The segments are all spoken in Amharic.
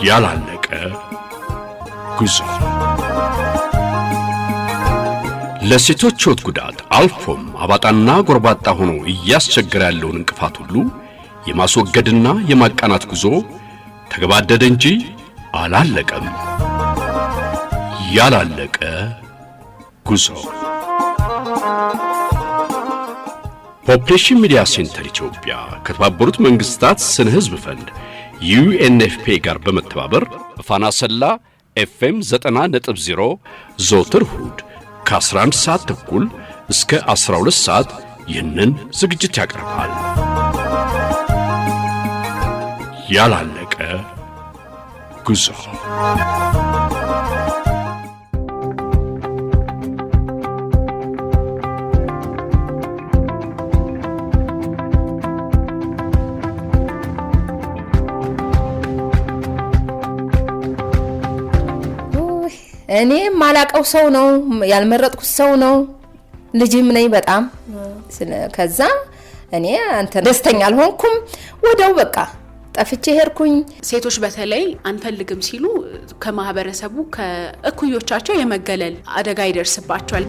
ያላለቀ ጉዞ ለሴቶች ሕይወት ጉዳት አልፎም አባጣና ጎርባጣ ሆኖ እያስቸገረ ያለውን እንቅፋት ሁሉ የማስወገድና የማቃናት ጉዞ ተገባደደ እንጂ አላለቀም። ያላለቀ ጉዞ ፖፕሌሽን ሚዲያ ሴንተር ኢትዮጵያ ከተባበሩት መንግስታት ስነ ህዝብ ፈንድ UNFP ጋር በመተባበር በፋና ሰላ FM 90.0 ዘወትር እሁድ ከ11 ሰዓት ተኩል እስከ 12 ሰዓት ይህንን ዝግጅት ያቀርባል። ያላለቀ ጉዞ እኔ ማላቀው ሰው ነው ያልመረጥኩት ሰው ነው ልጅም ነኝ በጣም ከዛ እኔ አንተ ደስተኛ አልሆንኩም ወደው በቃ ጠፍቼ ሄርኩኝ። ሴቶች በተለይ አንፈልግም ሲሉ ከማህበረሰቡ ከእኩዮቻቸው የመገለል አደጋ ይደርስባቸዋል።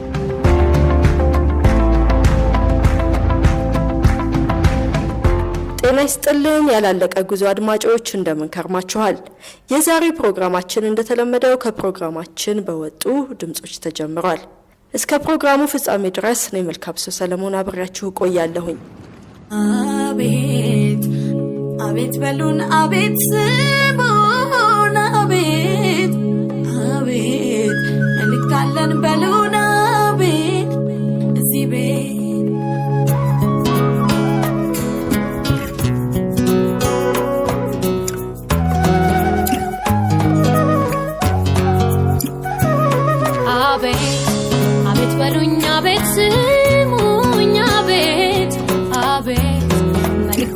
ጤና ይስጥልን ያላለቀ ጉዞ አድማጮች እንደምን ከርማችኋል? የዛሬ ፕሮግራማችን እንደተለመደው ከፕሮግራማችን በወጡ ድምጾች ተጀምሯል። እስከ ፕሮግራሙ ፍጻሜ ድረስ እኔ መልካም ሰው ሰለሞን አብሬያችሁ ቆያለሁኝ። አቤት አቤት በሉን አቤት ስሙን አቤት አቤት መልክታለን በሉን አቤት እዚህ ቤት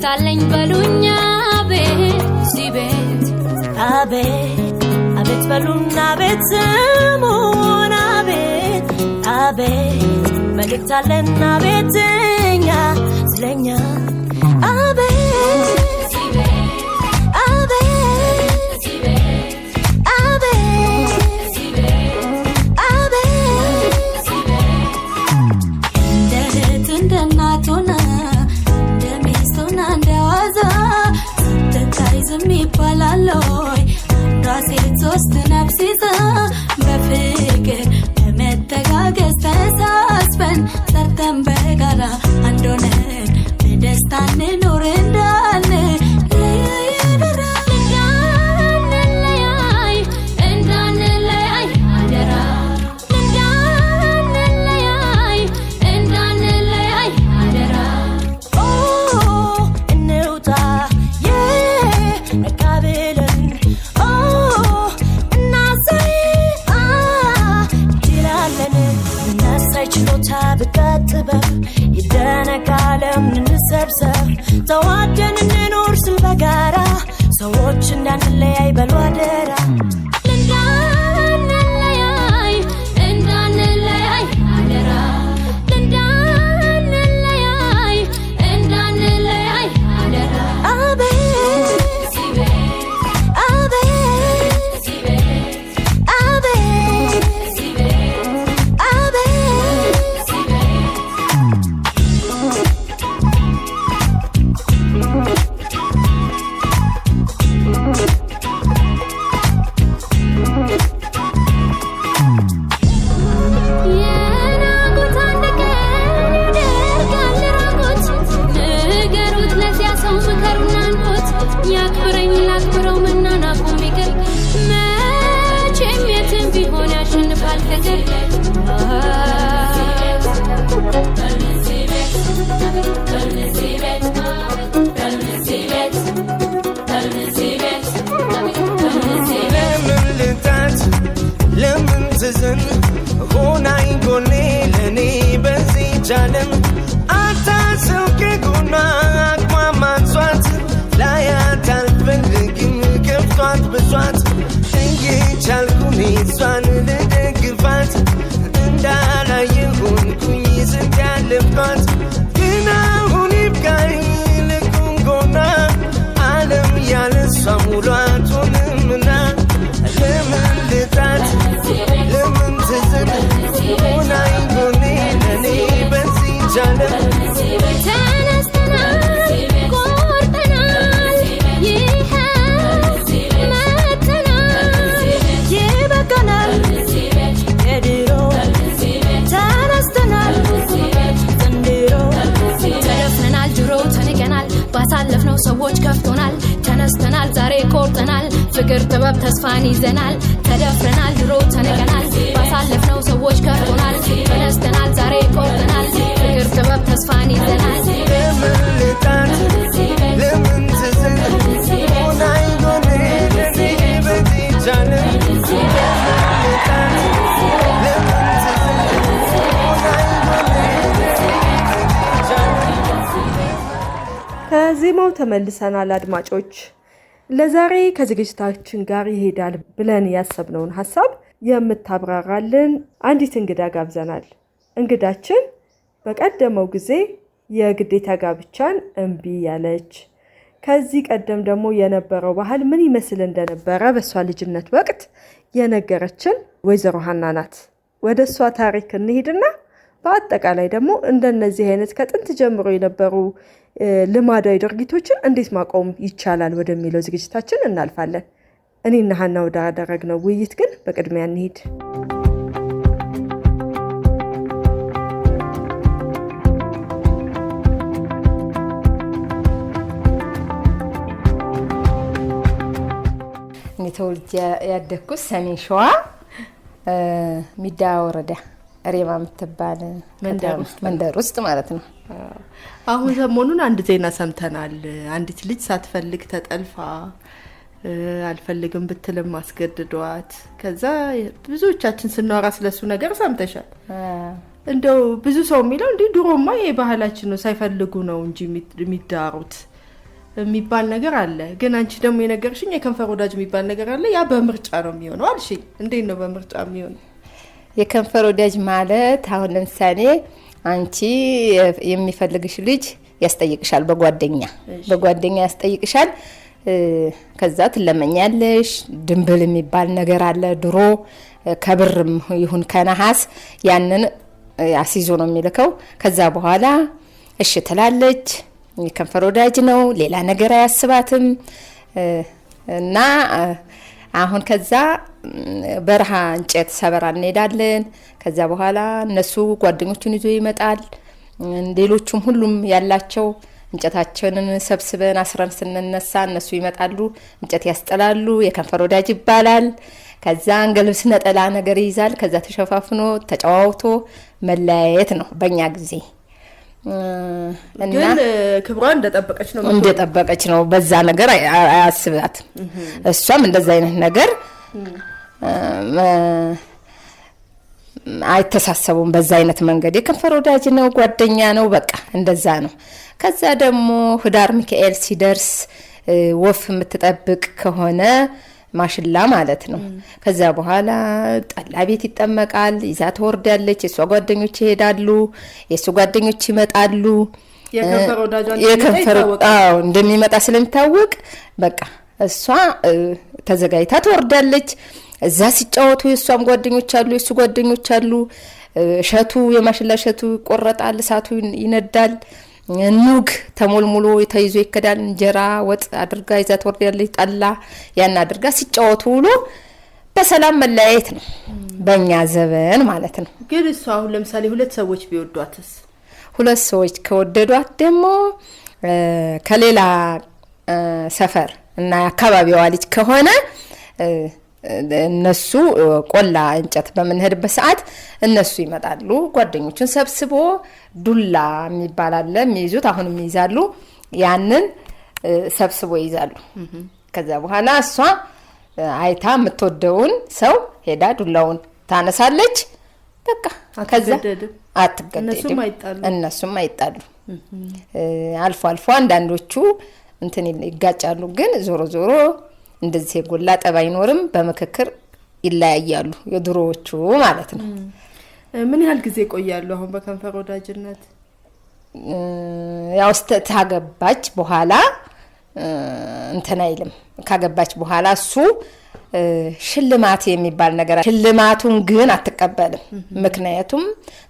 ታለኝ በሉኛ ቤት ሲቤት አቤት አቤት በሉና ቤት ስሙን አቤት አቤት መልክታለና ቤትኛ ስለኛ አቤት ሲቤት አቤት ሲቤት አቤት ሲቤት አቤት ሲቤት እንደ እናቶና ዝም ይባላሎይ ራሴት ሶስት ነፍሲዛ በፍቅር በመተጋገዝ ተሳስበን ሰርተን በጋራ አንድ ሆነን በደስታ እንኖር እንዳልን ይደነቃለም እንሰብሰብ ተዋደን እንኖር ስል በጋራ ሰዎች እንዳንለያይ በሉ አደራ እንዳንለያይ እንዳንለያይ አደራ እንዳንለያይ እንዳንለያይ አደራ አቤት ሲቤት አቤት ሲቤት አቤት ሲቤት አቤት ለምን ትዝን ሆናይ ጎኔ ለኔ በዚህ ጃለም አታሰው ከጎና አቅማማቷት ላያት አልፈልግም ከፍቷት ብሷት እየቻልኩኝ እሷን ልደግፋት እንዳላየሆንኩኝ ስንት ያለፍቷት ግን አሁን ይብቃኝ ልቁም ጎና ዓለም ያለሷ ሙሉ አትሆንምና ሰዎች ከፍቶናል ተነስተናል ዛሬ ቆርጠናል ፍቅር ጥበብ ተስፋን ይዘናል ተደፍረናል ድሮ ተነቀናል ባሳለፍነው ሰዎች ከፍቶናል ተነስተናል ዛሬ ቆርጠናል ፍቅር ጥበብ ተስፋን ይዘናል ለምን ልጣት ለምን ትዝን ሆናኝ ጎኔ ለኔ በዚህ ቻለም ለምን ልጣት ለምን ትዝን ሆናኝ ጎኔ ለኔ በዚህ ቻለም ከዜማው ተመልሰናል አድማጮች። ለዛሬ ከዝግጅታችን ጋር ይሄዳል ብለን ያሰብነውን ሐሳብ የምታብራራልን አንዲት እንግዳ ጋብዘናል። እንግዳችን በቀደመው ጊዜ የግዴታ ጋብቻን እምቢ ያለች ከዚህ ቀደም ደግሞ የነበረው ባህል ምን ይመስል እንደነበረ በሷ ልጅነት ወቅት የነገረችን ወይዘሮ ሀና ናት። ወደ እሷ ታሪክ እንሂድና በአጠቃላይ ደግሞ እንደነዚህ አይነት ከጥንት ጀምሮ የነበሩ ልማዳዊ ድርጊቶችን እንዴት ማቆም ይቻላል ወደሚለው ዝግጅታችን እናልፋለን። እኔና ሀና ወዳደረግነው ውይይት ግን በቅድሚያ እንሂድ። እኔ ተወልጄ ያደግኩት ሰሜን ሸዋ ሚዳ ወረዳ ሬማ የምትባል መንደር ውስጥ ማለት ነው። አሁን ሰሞኑን አንድ ዜና ሰምተናል። አንዲት ልጅ ሳትፈልግ ተጠልፋ አልፈልግም ብትልም አስገድዷት፣ ከዛ ብዙዎቻችን ስናወራ ስለሱ ነገር ሰምተሻል። እንደው ብዙ ሰው የሚለው እንዴ ድሮማ የባህላችን ነው ሳይፈልጉ ነው እንጂ የሚዳሩት የሚባል ነገር አለ። ግን አንቺ ደግሞ የነገርሽኝ የከንፈር ወዳጅ የሚባል ነገር አለ። ያ በምርጫ ነው የሚሆነው አልሽኝ። እንዴት ነው በምርጫ የሚሆነው? የከንፈር ወዳጅ ማለት አሁን ለምሳሌ አንቺ የሚፈልግሽ ልጅ ያስጠይቅሻል፣ በጓደኛ ያስጠይቅሻል። ከዛ ትለመኛለሽ። ድንብል የሚባል ነገር አለ ድሮ ከብርም ይሁን ከነሐስ ያንን አስይዞ ነው የሚልከው። ከዛ በኋላ እሺ ትላለች። የከንፈር ወዳጅ ነው፣ ሌላ ነገር አያስባትም። እና አሁን ከዛ በረሃ እንጨት ሰበራ እንሄዳለን። ከዛ በኋላ እነሱ ጓደኞቹን ይዞ ይመጣል። ሌሎቹም ሁሉም ያላቸው እንጨታቸውን ሰብስበን አስረን ስንነሳ እነሱ ይመጣሉ፣ እንጨት ያስጠላሉ። የከንፈር ወዳጅ ይባላል። ከዛ እንገልብስ ነጠላ ነገር ይይዛል። ከዛ ተሸፋፍኖ ተጨዋውቶ መለያየት ነው በእኛ ጊዜ። ግን ክብሯን እንደጠበቀች ነው በዛ ነገር አያስባትም። እሷም እንደዛ አይነት ነገር አይተሳሰቡም። በዛ አይነት መንገድ የከንፈር ወዳጅ ነው፣ ጓደኛ ነው፣ በቃ እንደዛ ነው። ከዛ ደግሞ ህዳር ሚካኤል ሲደርስ ወፍ የምትጠብቅ ከሆነ ማሽላ ማለት ነው። ከዛ በኋላ ጠላ ቤት ይጠመቃል፣ ይዛ ትወርዳለች። የሷ ጓደኞች ይሄዳሉ፣ የሱ ጓደኞች ይመጣሉ። የከንፈር እንደሚመጣ ስለሚታወቅ በቃ እሷ ተዘጋጅታ ትወርዳለች። እዛ ሲጫወቱ የሷም ጓደኞች አሉ፣ የሱ ጓደኞች አሉ። እሸቱ የማሽላ እሸቱ ይቆረጣል፣ እሳቱ ይነዳል። ኑግ ተሞልሙሎ ተይዞ ይከዳል። እንጀራ ወጥ አድርጋ ይዛ ትወርዳለች። ጠላ ያን አድርጋ ሲጫወቱ ውሎ በሰላም መለያየት ነው በእኛ ዘበን ማለት ነው። ግን እሷ አሁን ለምሳሌ ሁለት ሰዎች ቢወዷትስ? ሁለት ሰዎች ከወደዷት ደግሞ ከሌላ ሰፈር እና አካባቢዋ ልጅ ከሆነ እነሱ ቆላ እንጨት በመንሄድበት ሰዓት እነሱ ይመጣሉ። ጓደኞቹን ሰብስቦ ዱላ የሚባል አለ የሚይዙት፣ አሁንም ይይዛሉ። ያንን ሰብስቦ ይይዛሉ። ከዛ በኋላ እሷ አይታ የምትወደውን ሰው ሄዳ ዱላውን ታነሳለች። በቃ ከዛ አትገደድም፣ እነሱም አይጣሉ። አልፎ አልፎ አንዳንዶቹ እንትን ይጋጫሉ። ግን ዞሮ ዞሮ እንደዚህ የጎላ ጠብ አይኖርም። በምክክር ይለያያሉ የድሮዎቹ ማለት ነው። ምን ያህል ጊዜ ቆያሉ አሁን በከንፈር ወዳጅነት? ያው ታገባች በኋላ እንትን አይልም። ካገባች በኋላ እሱ ሽልማት የሚባል ነገር ሽልማቱን ግን አትቀበልም። ምክንያቱም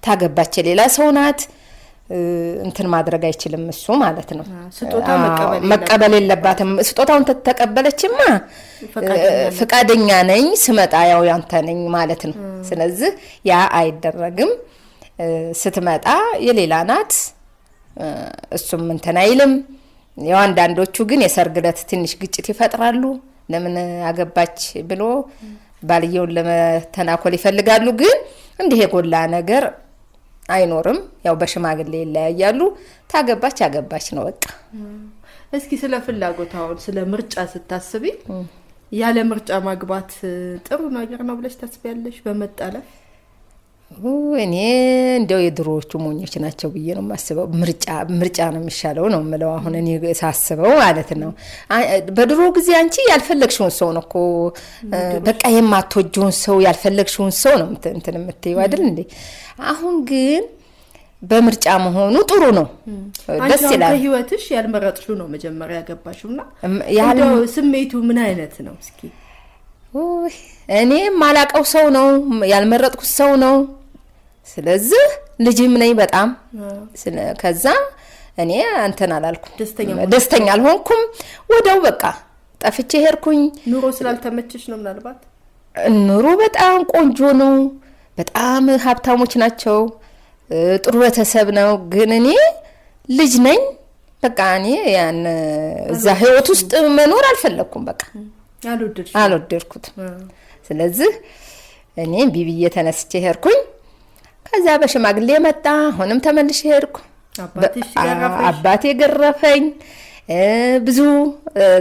ታገባች ሌላ ሰው ናት። እንትን ማድረግ አይችልም እሱ ማለት ነው። ስጦታ መቀበል የለባትም። ስጦታውን ተቀበለችማ ፍቃደኛ ነኝ ስመጣ ያው ያንተ ነኝ ማለት ነው። ስለዚህ ያ አይደረግም። ስትመጣ የሌላ ናት። እሱም እንትን አይልም። ያው አንዳንዶቹ ግን የሰርግለት ትንሽ ግጭት ይፈጥራሉ። ለምን አገባች ብሎ ባልየውን ለመተናኮል ይፈልጋሉ። ግን እንዲህ የጎላ ነገር አይኖርም። ያው በሽማግሌ ይለያያሉ። ታገባች አገባች ነው በቃ። እስኪ ስለ ፍላጎታው ስለ ምርጫ ስታስቢ ያለ ምርጫ ማግባት ጥሩ ነገር ነው ብለሽ ታስቢያለሽ? በመጣለፍ እኔ እንደው የድሮዎቹ ሞኞች ናቸው ብዬ ነው የማስበው። ምርጫ ነው የሚሻለው ነው የምለው አሁን እኔ ሳስበው ማለት ነው። በድሮ ጊዜ አንቺ ያልፈለግሽውን ሰው ነው እኮ በቃ የማትወጂውን ሰው ያልፈለግሽውን ሰው ነው እንትን የምትይው አይደል እንዴ? አሁን ግን በምርጫ መሆኑ ጥሩ ነው፣ ደስ ይላል። ከህይወትሽ ያልመረጥሽው ነው መጀመሪያ ያገባሽውና ያለው ስሜቱ ምን አይነት ነው? እስኪ እኔ ማላቀው ሰው ነው ያልመረጥኩት ሰው ነው። ስለዚህ ልጅም ነኝ በጣም ከዛ እኔ አንተን አላልኩም፣ ደስተኛ አልሆንኩም። ወደው በቃ ጠፍቼ ሄድኩኝ። ኑሮ ስላልተመቸሽ ነው? ምናልባት ኑሮ በጣም ቆንጆ ነው፣ በጣም ሀብታሞች ናቸው፣ ጥሩ ቤተሰብ ነው። ግን እኔ ልጅ ነኝ በቃ እኔ ያን እዛ ህይወት ውስጥ መኖር አልፈለኩም። በቃ አልወደድኩትም። ስለዚህ እኔ ቢቢዬ ተነስቼ ሄድኩኝ። ከዛ በሽማግሌ መጣ። አሁንም ተመልሼ ሄድኩ። አባቴ ገረፈኝ። ብዙ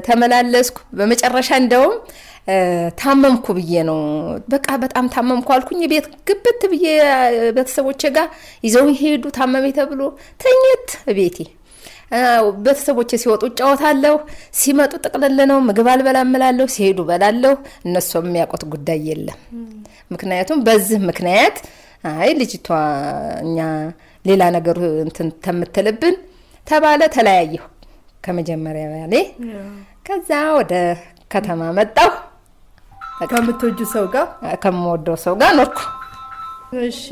ተመላለስኩ። በመጨረሻ እንደውም ታመምኩ ብዬ ነው በቃ በጣም ታመምኩ አልኩኝ። ቤት ግብት ብዬ ቤተሰቦቼ ጋር ይዘውኝ ሄዱ። ታመሜ ተብሎ ተኝት ቤቴ። ቤተሰቦቼ ሲወጡ ጫወታለሁ፣ ሲመጡ ጥቅልል ነው። ምግብ አልበላም እላለሁ፣ ሲሄዱ በላለሁ። እነሱ የሚያውቁት ጉዳይ የለም። ምክንያቱም በዚህ ምክንያት አይ ልጅቷ እኛ ሌላ ነገር እንትን ተምትልብን ተባለ። ተለያየሁ ከመጀመሪያ ያለ። ከዛ ወደ ከተማ መጣሁ። ከምትወጁ ሰው ጋር ከምወደው ሰው ጋር ኖርኩ። እሺ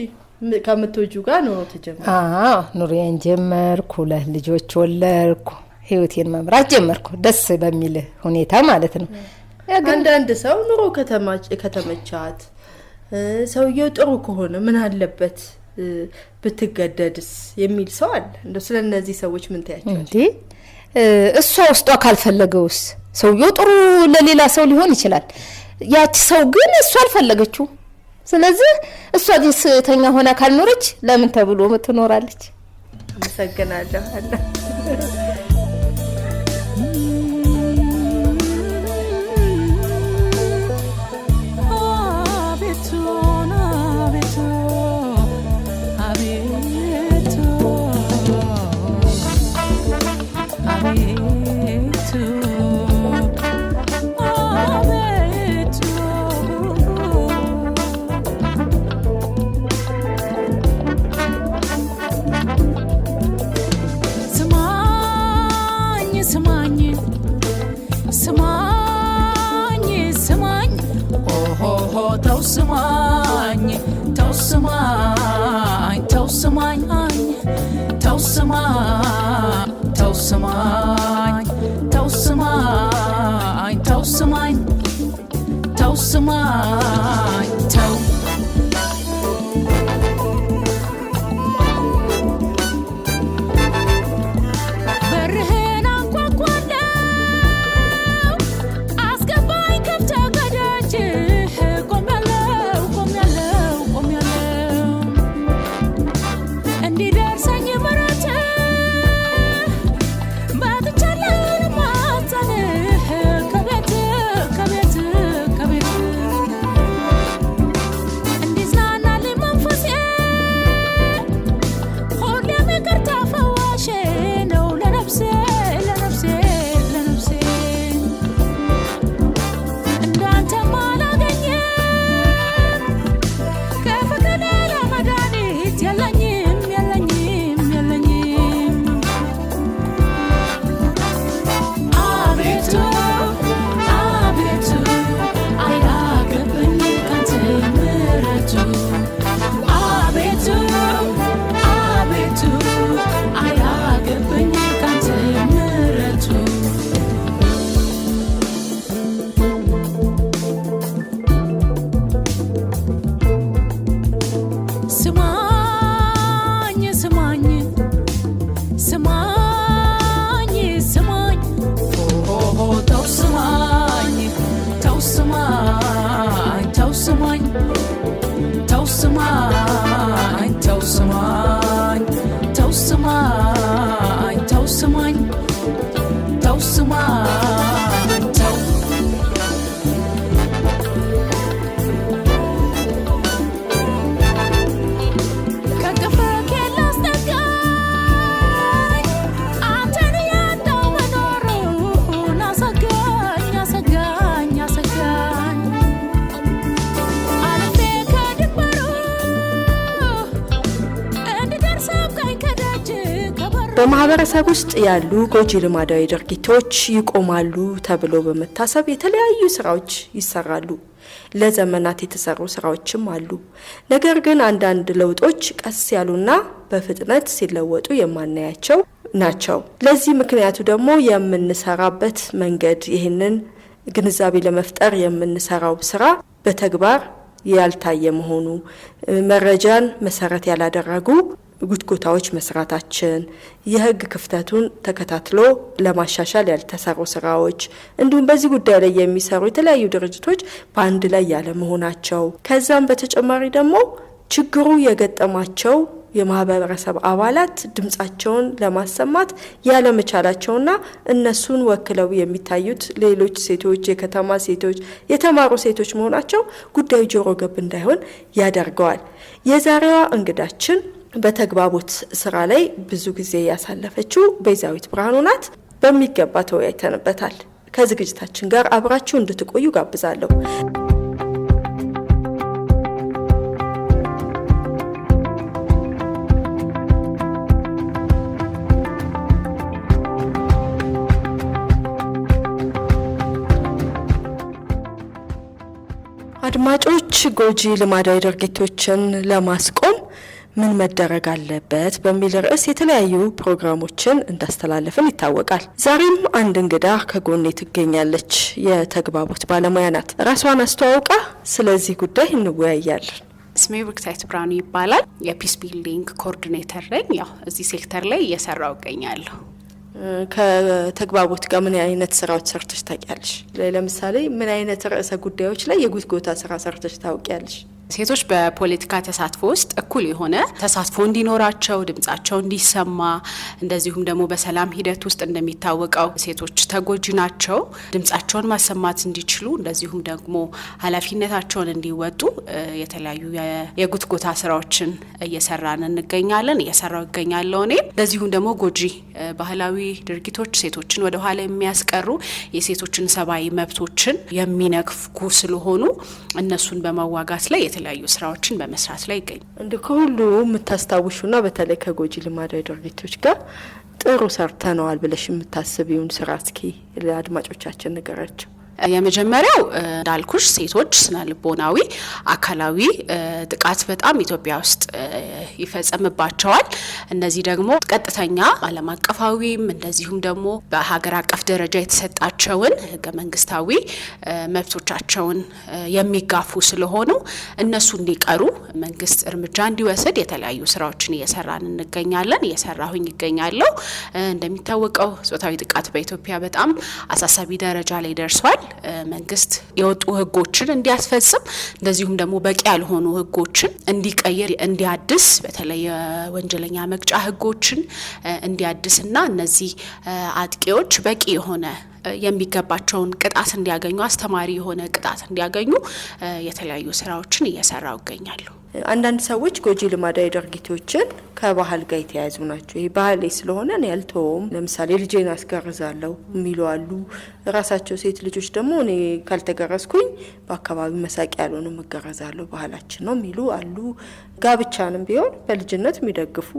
ከምትወጁ ጋር ነው ተጀመረ? ኑሮዬን ጀመርኩ። ለልጆች ወለድኩ። ህይወቴን መምራት ጀመርኩ ደስ በሚል ሁኔታ ማለት ነው። አንዳንድ ሰው ኑሮ ከተመቻት ሰውየው ጥሩ ከሆነ ምን አለበት ብትገደድስ የሚል ሰው አለ። እንደው ስለነዚህ ሰዎች ምን ታያቸዋለሽ? እንዴ እሷ ውስጧ ካልፈለገውስ? ሰውየው ጥሩ ለሌላ ሰው ሊሆን ይችላል። ያቺ ሰው ግን እሷ አልፈለገችው። ስለዚህ እሷ ደስተኛ ሆና ካልኖረች ለምን ተብሎ ትኖራለች? አመሰግናለሁ። በማህበረሰብ ውስጥ ያሉ ጎጂ ልማዳዊ ድርጊቶች ይቆማሉ ተብሎ በመታሰብ የተለያዩ ስራዎች ይሰራሉ። ለዘመናት የተሰሩ ስራዎችም አሉ። ነገር ግን አንዳንድ ለውጦች ቀስ ያሉና በፍጥነት ሲለወጡ የማናያቸው ናቸው። ለዚህ ምክንያቱ ደግሞ የምንሰራበት መንገድ፣ ይህንን ግንዛቤ ለመፍጠር የምንሰራው ስራ በተግባር ያልታየ መሆኑ፣ መረጃን መሰረት ያላደረጉ ጉትጎታዎች መስራታችን፣ የህግ ክፍተቱን ተከታትሎ ለማሻሻል ያልተሰሩ ስራዎች፣ እንዲሁም በዚህ ጉዳይ ላይ የሚሰሩ የተለያዩ ድርጅቶች በአንድ ላይ ያለ መሆናቸው፣ ከዛም በተጨማሪ ደግሞ ችግሩ የገጠማቸው የማህበረሰብ አባላት ድምጻቸውን ለማሰማት ያለመቻላቸውና እነሱን ወክለው የሚታዩት ሌሎች ሴቶች፣ የከተማ ሴቶች፣ የተማሩ ሴቶች መሆናቸው ጉዳዩ ጆሮ ገብ እንዳይሆን ያደርገዋል። የዛሬዋ እንግዳችን በተግባቦት ስራ ላይ ብዙ ጊዜ ያሳለፈችው ቤዛዊት ብርሃኑ ናት። በሚገባ ተወያይተንበታል። ከዝግጅታችን ጋር አብራችሁ እንድትቆዩ ጋብዛለሁ። አድማጮች፣ ጎጂ ልማዳዊ ድርጊቶችን ለማስቆም ምን መደረግ አለበት በሚል ርዕስ የተለያዩ ፕሮግራሞችን እንዳስተላለፍን ይታወቃል። ዛሬም አንድ እንግዳ ከጎኔ ትገኛለች። የተግባቦት ባለሙያ ናት። ራሷን አስተዋውቃ ስለዚህ ጉዳይ እንወያያለን። ስሜ ብሩክታይት ብርሃኑ ይባላል። የፒስ ቢልዲንግ ኮኦርዲኔተር ነኝ። ያው እዚህ ሴክተር ላይ እየሰራው እገኛለሁ። ከተግባቦት ጋር ምን አይነት ስራዎች ሰርተሽ ታውቂያለሽ? ለምሳሌ ምን አይነት ርዕሰ ጉዳዮች ላይ የጉትጎታ ስራ ሰርተሽ ታውቂያለሽ? ሴቶች በፖለቲካ ተሳትፎ ውስጥ እኩል የሆነ ተሳትፎ እንዲኖራቸው፣ ድምጻቸው እንዲሰማ፣ እንደዚሁም ደግሞ በሰላም ሂደት ውስጥ እንደሚታወቀው ሴቶች ተጎጂ ናቸው፣ ድምጻቸውን ማሰማት እንዲችሉ፣ እንደዚሁም ደግሞ ኃላፊነታቸውን እንዲወጡ የተለያዩ የጉትጎታ ስራዎችን እየሰራን እንገኛለን። እየሰራው ይገኛለሁ እኔ። እንደዚሁም ደግሞ ጎጂ ባህላዊ ድርጊቶች ሴቶችን ወደ ኋላ የሚያስቀሩ፣ የሴቶችን ሰብአዊ መብቶችን የሚነክፉ ስለሆኑ እነሱን በመዋጋት ላይ የተለያዩ ስራዎችን በመስራት ላይ ይገኛል። እንደ ከሁሉ የምታስታውሹና በተለይ ከጎጂ ልማዳዊ ድርጊቶች ጋር ጥሩ ሰርተነዋል ብለሽ የምታስቢውን ስራ እስኪ ለአድማጮቻችን ንገራቸው። የመጀመሪያው እንዳልኩሽ ሴቶች ስነ ልቦናዊ፣ አካላዊ ጥቃት በጣም ኢትዮጵያ ውስጥ ይፈጸምባቸዋል። እነዚህ ደግሞ ቀጥተኛ ዓለም አቀፋዊም እንደዚሁም ደግሞ በሀገር አቀፍ ደረጃ የተሰጣቸውን ህገ መንግስታዊ መብቶቻቸውን የሚጋፉ ስለሆኑ እነሱ እንዲቀሩ መንግስት እርምጃ እንዲወስድ የተለያዩ ስራዎችን እየሰራን እንገኛለን። እየሰራሁኝ ይገኛለሁ። እንደሚታወቀው ጾታዊ ጥቃት በኢትዮጵያ በጣም አሳሳቢ ደረጃ ላይ ደርሷል። መንግስት የወጡ ህጎችን እንዲያስፈጽም እንደዚሁም ደግሞ በቂ ያልሆኑ ህጎችን እንዲቀይር፣ እንዲያድስ በተለይ ወንጀለኛ መቅጫ ህጎችን እንዲያድስና እነዚህ አጥቂዎች በቂ የሆነ የሚገባቸውን ቅጣት እንዲያገኙ፣ አስተማሪ የሆነ ቅጣት እንዲያገኙ የተለያዩ ስራዎችን እየሰራው ይገኛሉ። አንዳንድ ሰዎች ጎጂ ልማዳዊ ድርጊቶችን ከባህል ጋር የተያያዙ ናቸው። ይሄ ባህል ስለሆነ እኔ ያልተውም፣ ለምሳሌ ልጄን አስገርዛለሁ የሚሉ አሉ። ራሳቸው ሴት ልጆች ደግሞ እኔ ካልተገረዝኩኝ በአካባቢ መሳቂያ ያልሆነ መገረዛለሁ ባህላችን ነው የሚሉ አሉ። ጋብቻንም ቢሆን በልጅነት የሚደግፉ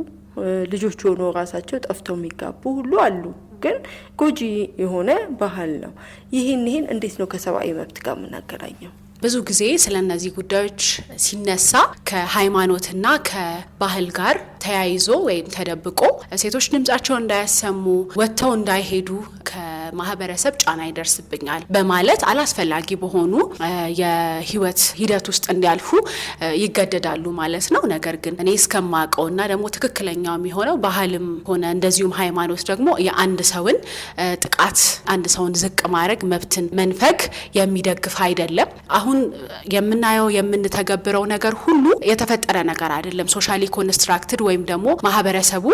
ልጆች ሆኖ ራሳቸው ጠፍተው የሚጋቡ ሁሉ አሉ። ግን ጎጂ የሆነ ባህል ነው። ይህን እንዴት ነው ከሰብአዊ መብት ጋር የምናገናኘው? ብዙ ጊዜ ስለነዚህ ጉዳዮች ሲነሳ ከሃይማኖትና ከባህል ጋር ተያይዞ ወይም ተደብቆ ሴቶች ድምጻቸውን እንዳያሰሙ፣ ወጥተው እንዳይሄዱ ከማህበረሰብ ጫና ይደርስብኛል በማለት አላስፈላጊ በሆኑ የህይወት ሂደት ውስጥ እንዲያልፉ ይገደዳሉ ማለት ነው። ነገር ግን እኔ እስከማውቀውና ደግሞ ትክክለኛው የሚሆነው ባህልም ሆነ እንደዚሁም ሃይማኖት ደግሞ የአንድ ሰውን ጥቃት፣ አንድ ሰውን ዝቅ ማድረግ፣ መብትን መንፈግ የሚደግፍ አይደለም። አሁን የምናየው የምንተገብረው ነገር ሁሉ የተፈጠረ ነገር አይደለም። ሶሻሊ ኮንስትራክትድ ወይም ደግሞ ማህበረሰቡ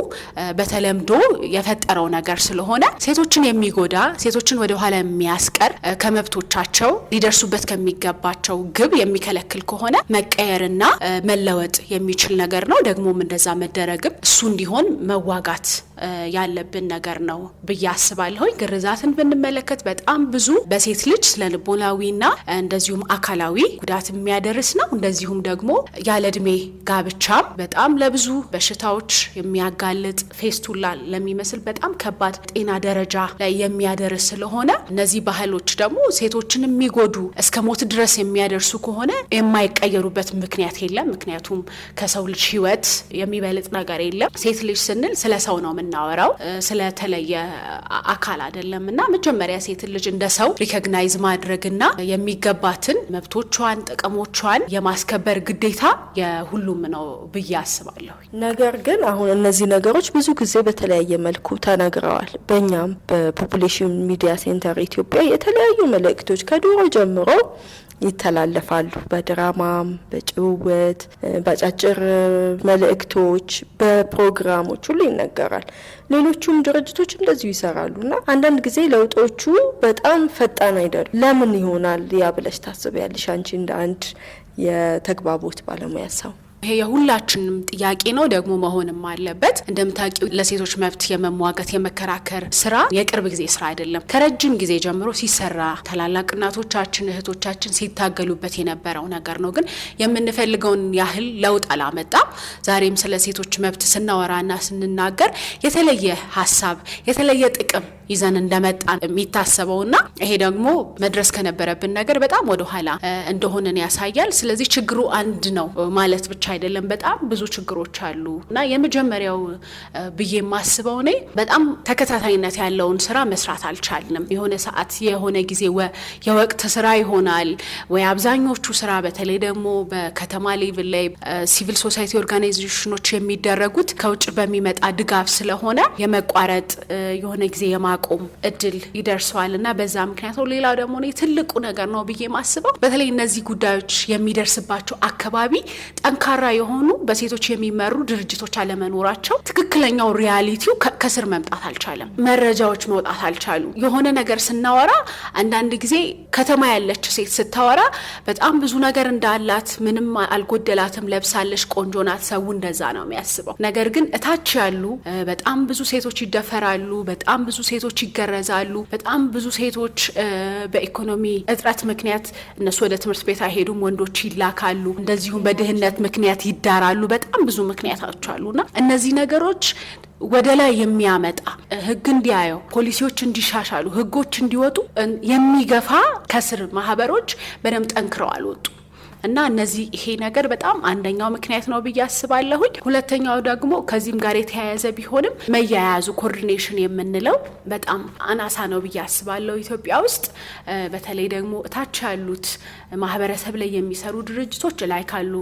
በተለምዶ የፈጠረው ነገር ስለሆነ ሴቶችን የሚጎዳ ሴቶችን ወደ ኋላ የሚያስቀር ከመብቶቻቸው ሊደርሱበት ከሚገባቸው ግብ የሚከለክል ከሆነ መቀየርና መለወጥ የሚችል ነገር ነው። ደግሞም እንደዛ መደረግም እሱ እንዲሆን መዋጋት ያለብን ነገር ነው ብዬ አስባለሁ። ግርዛትን ብንመለከት በጣም ብዙ በሴት ልጅ ስለልቦናዊና እንደዚሁም አካላዊ ጉዳት የሚያደርስ ነው። እንደዚሁም ደግሞ ያለ እድሜ ጋብቻም በጣም ለብዙ በሽታዎች የሚያጋልጥ ፌስቱላ ለሚመስል በጣም ከባድ ጤና ደረጃ ላይ የሚያደርስ ስለሆነ እነዚህ ባህሎች ደግሞ ሴቶችን የሚጎዱ እስከ ሞት ድረስ የሚያደርሱ ከሆነ የማይቀየሩበት ምክንያት የለም። ምክንያቱም ከሰው ልጅ ሕይወት የሚበልጥ ነገር የለም። ሴት ልጅ ስንል ስለ ሰው ነው የምናወራው፣ ስለተለየ አካል አይደለምና መጀመሪያ ሴት ልጅ እንደ ሰው ሪኮግናይዝ ማድረግና የሚገባትን መብቶቿን፣ ጥቅሞቿን የማስከበር ግዴታ የሁሉም ነው ብዬ አስባለሁ። ነገር ግን አሁን እነዚህ ነገሮች ብዙ ጊዜ በተለያየ መልኩ ተነግረዋል። በእኛም በፖፑሌሽን ሚዲያ ሴንተር ኢትዮጵያ የተለያዩ መልእክቶች ከድሮ ጀምሮ ይተላለፋሉ። በድራማም፣ በጭውውት፣ በአጫጭር መልእክቶች፣ በፕሮግራሞች ሁሉ ይነገራል። ሌሎቹም ድርጅቶች እንደዚሁ ይሰራሉና አንዳንድ ጊዜ ለውጦቹ በጣም ፈጣን አይደሉም። ለምን ይሆናል ያ ብለሽ ታስቢያለሽ አንቺ እንደ አንድ የተግባቦት ባለሙያ ሰው? ይሄ የሁላችንም ጥያቄ ነው፣ ደግሞ መሆንም አለበት። እንደምታውቂው ለሴቶች መብት የመሟገት የመከራከር ስራ የቅርብ ጊዜ ስራ አይደለም። ከረጅም ጊዜ ጀምሮ ሲሰራ ታላላቅ እናቶቻችን እህቶቻችን ሲታገሉበት የነበረው ነገር ነው። ግን የምንፈልገውን ያህል ለውጥ አላመጣም። ዛሬም ስለ ሴቶች መብት ስናወራና ስንናገር የተለየ ሀሳብ የተለየ ጥቅም ይዘን እንደመጣን የሚታሰበውና ይሄ ደግሞ መድረስ ከነበረብን ነገር በጣም ወደ ኋላ እንደሆነን ያሳያል። ስለዚህ ችግሩ አንድ ነው ማለት ብቻ አይደለም፣ በጣም ብዙ ችግሮች አሉ እና የመጀመሪያው ብዬ የማስበው እኔ በጣም ተከታታይነት ያለውን ስራ መስራት አልቻልንም። የሆነ ሰዓት የሆነ ጊዜ የወቅት ስራ ይሆናል ወይ አብዛኞቹ ስራ በተለይ ደግሞ በከተማ ሌቭል ላይ ሲቪል ሶሳይቲ ኦርጋናይዜሽኖች የሚደረጉት ከውጭ በሚመጣ ድጋፍ ስለሆነ የመቋረጥ የሆነ ጊዜ የማቆም እድል ይደርሰዋል እና በዛ ምክንያት ነው። ሌላው ደግሞ እኔ ትልቁ ነገር ነው ብዬ ማስበው በተለይ እነዚህ ጉዳዮች የሚደርስባቸው አካባቢ ጠንካራ የሆኑ በሴቶች የሚመሩ ድርጅቶች አለመኖራቸው፣ ትክክለኛው ሪያሊቲው ከስር መምጣት አልቻለም። መረጃዎች መውጣት አልቻሉ። የሆነ ነገር ስናወራ አንዳንድ ጊዜ ከተማ ያለች ሴት ስታወራ በጣም ብዙ ነገር እንዳላት፣ ምንም አልጎደላትም፣ ለብሳለች፣ ቆንጆ ናት፣ ሰው እንደዛ ነው የሚያስበው። ነገር ግን እታች ያሉ በጣም ብዙ ሴቶች ይደፈራሉ፣ በጣም ብዙ ሴቶች ይገረዛሉ፣ በጣም ብዙ ሴቶች በኢኮኖሚ እጥረት ምክንያት እነሱ ወደ ትምህርት ቤት አይሄዱም፣ ወንዶች ይላካሉ፣ እንደዚሁም በድህነት ምክንያት ይዳራሉ። በጣም ብዙ ምክንያቶች አሉና እነዚህ ነገሮች ወደ ላይ የሚያመጣ ህግ እንዲያየው፣ ፖሊሲዎች እንዲሻሻሉ፣ ህጎች እንዲወጡ የሚገፋ ከስር ማህበሮች በደንብ ጠንክረው አልወጡ እና እነዚህ ይሄ ነገር በጣም አንደኛው ምክንያት ነው ብዬ አስባለሁኝ። ሁለተኛው ደግሞ ከዚህም ጋር የተያያዘ ቢሆንም መያያዙ ኮኦርዲኔሽን የምንለው በጣም አናሳ ነው ብዬ አስባለሁ ኢትዮጵያ ውስጥ። በተለይ ደግሞ እታች ያሉት ማህበረሰብ ላይ የሚሰሩ ድርጅቶች ላይ ካሉ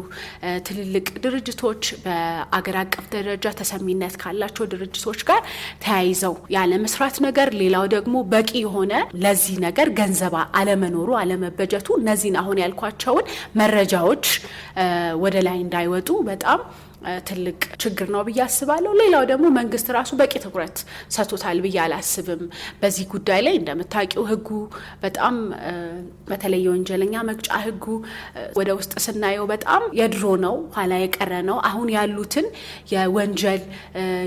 ትልልቅ ድርጅቶች በአገር አቀፍ ደረጃ ተሰሚነት ካላቸው ድርጅቶች ጋር ተያይዘው ያለ መስራት ነገር፣ ሌላው ደግሞ በቂ የሆነ ለዚህ ነገር ገንዘብ አለመኖሩ አለመበጀቱ፣ እነዚህን አሁን ያልኳቸውን መረጃዎች ወደ ላይ እንዳይወጡ በጣም ትልቅ ችግር ነው ብዬ አስባለሁ። ሌላው ደግሞ መንግስት ራሱ በቂ ትኩረት ሰጥቶታል ብዬ አላስብም በዚህ ጉዳይ ላይ። እንደምታውቂው ህጉ በጣም በተለይ ወንጀለኛ መቅጫ ህጉ ወደ ውስጥ ስናየው በጣም የድሮ ነው፣ ኋላ የቀረ ነው። አሁን ያሉትን የወንጀል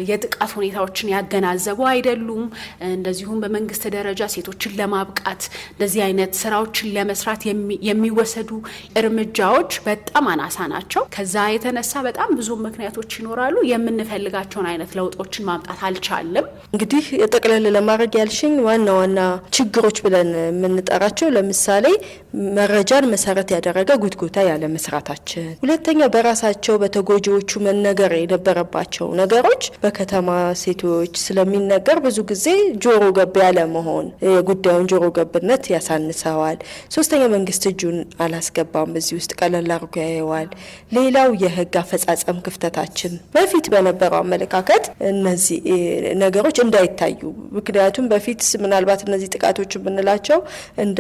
የጥቃት ሁኔታዎችን ያገናዘቡ አይደሉም። እንደዚሁም በመንግስት ደረጃ ሴቶችን ለማብቃት እንደዚህ አይነት ስራዎችን ለመስራት የሚወሰዱ እርምጃዎች በጣም አናሳ ናቸው። ከዛ የተነሳ በጣም ብዙ ምክንያቶች ይኖራሉ። የምንፈልጋቸውን አይነት ለውጦችን ማምጣት አልቻለም። እንግዲህ ጠቅለል ለማድረግ ያልሽኝ ዋና ዋና ችግሮች ብለን የምንጠራቸው ለምሳሌ መረጃን መሰረት ያደረገ ጉትጎታ ያለ መስራታችን፣ ሁለተኛ በራሳቸው በተጎጂዎቹ መነገር የነበረባቸው ነገሮች በከተማ ሴቶች ስለሚነገር ብዙ ጊዜ ጆሮ ገብ ያለ መሆን የጉዳዩን ጆሮ ገብነት ያሳንሰዋል። ሶስተኛ መንግስት እጁን አላስገባም፣ በዚህ ውስጥ ቀለል አድርጎ ያየዋል። ሌላው የህግ አፈጻጸም ክፍተታችን በፊት በነበረው አመለካከት እነዚህ ነገሮች እንዳይታዩ፣ ምክንያቱም በፊት ምናልባት እነዚህ ጥቃቶች የምንላቸው እንደ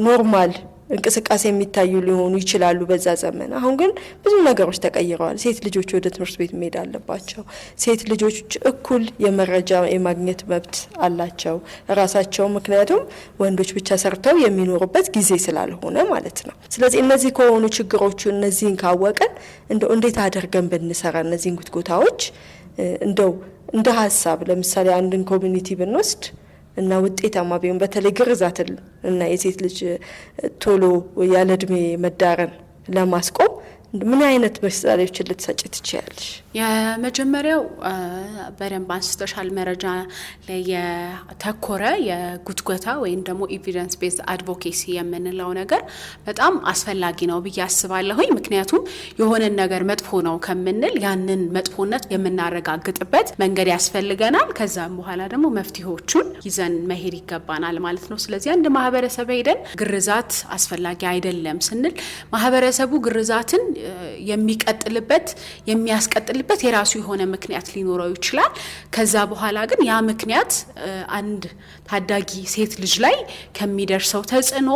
ኖርማል እንቅስቃሴ የሚታዩ ሊሆኑ ይችላሉ በዛ ዘመን። አሁን ግን ብዙ ነገሮች ተቀይረዋል። ሴት ልጆች ወደ ትምህርት ቤት መሄድ አለባቸው። ሴት ልጆች እኩል የመረጃ የማግኘት መብት አላቸው ራሳቸው፣ ምክንያቱም ወንዶች ብቻ ሰርተው የሚኖሩበት ጊዜ ስላልሆነ ማለት ነው። ስለዚህ እነዚህ ከሆኑ ችግሮቹ እነዚህን ካወቀን እንደው እንዴት አድርገን ብንሰራ እነዚህን ጉትጎታዎች እንደው እንደ ሀሳብ ለምሳሌ አንድን ኮሚኒቲ ብንወስድ እና ውጤታማ ቢሆን በተለይ ግርዛትን እና የሴት ልጅ ቶሎ ያለ እድሜ መዳረን ለማስቆም ምን አይነት ምሳሌዎችን ልትሰጪ ትችያለሽ? የመጀመሪያው በደንብ አንስተሻል፣ መረጃ ላይ የተኮረ የጉትጎታ ወይም ደግሞ ኤቪደንስ ቤዝድ አድቮኬሲ የምንለው ነገር በጣም አስፈላጊ ነው ብዬ አስባለሁኝ። ምክንያቱም የሆነን ነገር መጥፎ ነው ከምንል ያንን መጥፎነት የምናረጋግጥበት መንገድ ያስፈልገናል። ከዛም በኋላ ደግሞ መፍትሄዎቹን ይዘን መሄድ ይገባናል ማለት ነው። ስለዚህ አንድ ማህበረሰብ ሄደን ግርዛት አስፈላጊ አይደለም ስንል ማህበረሰቡ ግርዛትን የሚያስቀጥልበት የራሱ የሆነ ምክንያት ሊኖረው ይችላል። ከዛ በኋላ ግን ያ ምክንያት አንድ ታዳጊ ሴት ልጅ ላይ ከሚደርሰው ተጽዕኖ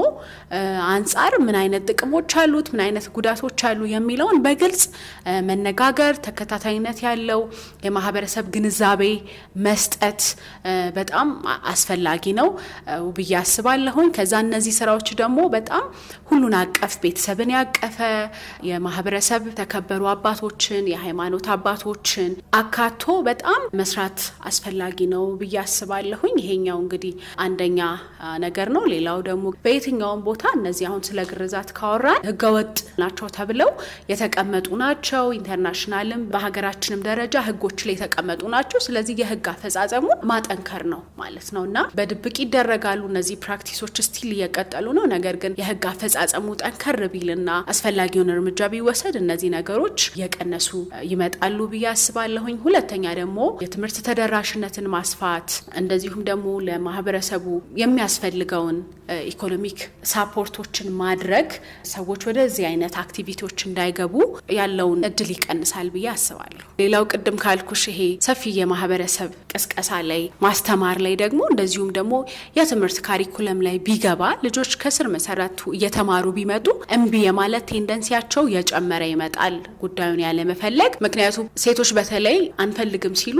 አንጻር ምን አይነት ጥቅሞች አሉት፣ ምን አይነት ጉዳቶች አሉ የሚለውን በግልጽ መነጋገር፣ ተከታታይነት ያለው የማህበረሰብ ግንዛቤ መስጠት በጣም አስፈላጊ ነው ብዬ አስባለሁኝ። ከዛ እነዚህ ስራዎች ደግሞ በጣም ሁሉን አቀፍ ቤተሰብን ያቀፈ የማህበረሰብ ተከበሩ አባቶችን፣ የሃይማኖት አባቶችን አካቶ በጣም መስራት አስፈላጊ ነው ብዬ አስባለሁኝ። ይሄኛው እንግዲህ አንደኛ ነገር ነው። ሌላው ደግሞ በየትኛውም ቦታ እነዚህ አሁን ስለ ግርዛት ካወራን ህገወጥ ናቸው ተብለው የተቀመጡ ናቸው። ኢንተርናሽናልም በሀገራችንም ደረጃ ህጎች ላይ የተቀመጡ ናቸው። ስለዚህ የህግ አፈጻጸሙ ማጠንከር ነው ማለት ነውና በድብቅ ይደረጋሉ እነዚህ ፕራክቲሶች ስቲል እየቀጠሉ ነው። ነገር ግን የህግ አፈጻጸሙ ጠንከር ቢልና አስፈላጊውን እርምጃ ቢወሰድ እነዚህ ነገሮች የቀነሱ ይመጣሉ ብዬ አስባለሁኝ። ሁለተኛ ደግሞ የትምህርት ተደራሽነትን ማስፋት፣ እንደዚሁም ደግሞ ለማህበረሰቡ የሚያስፈልገውን ኢኮኖሚክ ሳፖርቶችን ማድረግ ሰዎች ወደዚህ አይነት አክቲቪቲዎች እንዳይገቡ ያለውን እድል ይቀንሳል ብዬ አስባለሁ። ሌላው ቅድም ካልኩሽ ይሄ ሰፊ የማህበረሰብ ቅስቀሳ ላይ ማስተማር ላይ ደግሞ እንደዚሁም ደግሞ የትምህርት ካሪኩለም ላይ ቢገባ ልጆች ከስር መሰረቱ እየተማሩ ቢመጡ እምቢ የማለት ቴንደንሲያቸው የጨመረ ይመጣል፣ ጉዳዩን ያለ መፈለግ። ምክንያቱም ሴቶች በተለይ አንፈልግም ሲሉ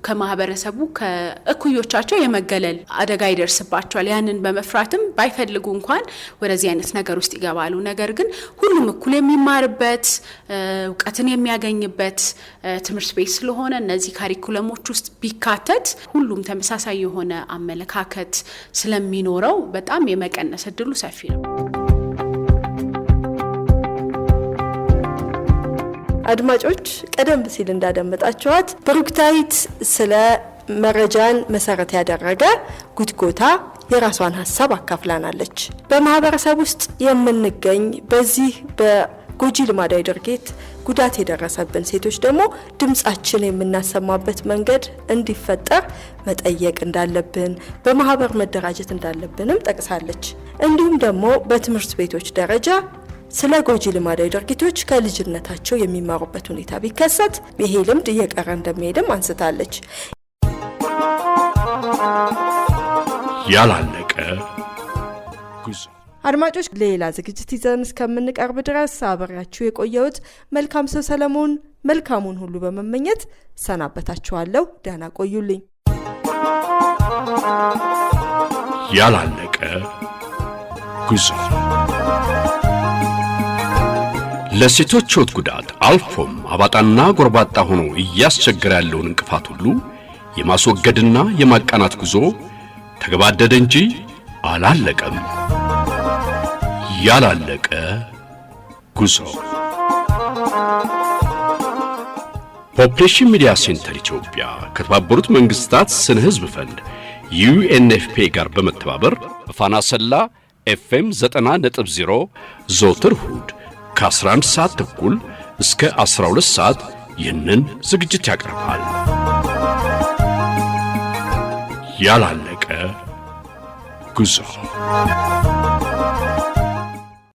ከማህበረሰቡ ከእኩዮቻቸው የመገለል አደጋ ይደርስባቸዋል። ያንን በመፍራትም ባይፈልጉ እንኳን ወደዚህ አይነት ነገር ውስጥ ይገባሉ። ነገር ግን ሁሉም እኩል የሚማርበት እውቀትን የሚያገኝበት ትምህርት ቤት ስለሆነ እነዚህ ካሪኩለሞች ውስጥ ቢካተት ሁሉም ተመሳሳይ የሆነ አመለካከት ስለሚኖረው በጣም የመቀነስ እድሉ ሰፊ ነው። አድማጮች ቀደም ሲል እንዳደመጣችኋት ብሩክታይት ስለ መረጃን መሰረት ያደረገ ጉትጎታ የራሷን ሀሳብ አካፍላናለች። በማህበረሰብ ውስጥ የምንገኝ በዚህ በጎጂ ልማዳዊ ድርጊት ጉዳት የደረሰብን ሴቶች ደግሞ ድምጻችን የምናሰማበት መንገድ እንዲፈጠር መጠየቅ እንዳለብን፣ በማህበር መደራጀት እንዳለብንም ጠቅሳለች። እንዲሁም ደግሞ በትምህርት ቤቶች ደረጃ ስለ ጎጂ ልማዳዊ ድርጊቶች ከልጅነታቸው የሚማሩበት ሁኔታ ቢከሰት ይሄ ልምድ እየቀረ እንደሚሄድም አንስታለች። ያላለቀ ጉዞ። አድማጮች ሌላ ዝግጅት ይዘን እስከምንቀርብ ድረስ አብሬያችሁ የቆየሁት መልካም ሰው ሰለሞን መልካሙን ሁሉ በመመኘት ሰናበታችኋለሁ። ደህና ቆዩልኝ። ያላለቀ ጉዞ ለሴቶች ሕይወት ጉዳት አልፎም አባጣና ጎርባጣ ሆኖ እያስቸገረ ያለውን እንቅፋት ሁሉ የማስወገድና የማቃናት ጉዞ ተገባደደ እንጂ አላለቀም። ያላለቀ ጉዞ። ፖፑሌሽን ሚዲያ ሴንተር ኢትዮጵያ ከተባበሩት መንግስታት ስነ ህዝብ ፈንድ UNFP ጋር በመተባበር በፋና ሰላ FM 90.0 ዘወትር እሁድ ከ11 ሰዓት ተኩል እስከ 12 ሰዓት ይህንን ዝግጅት ያቀርባል። ያላለቀ ጉዞ።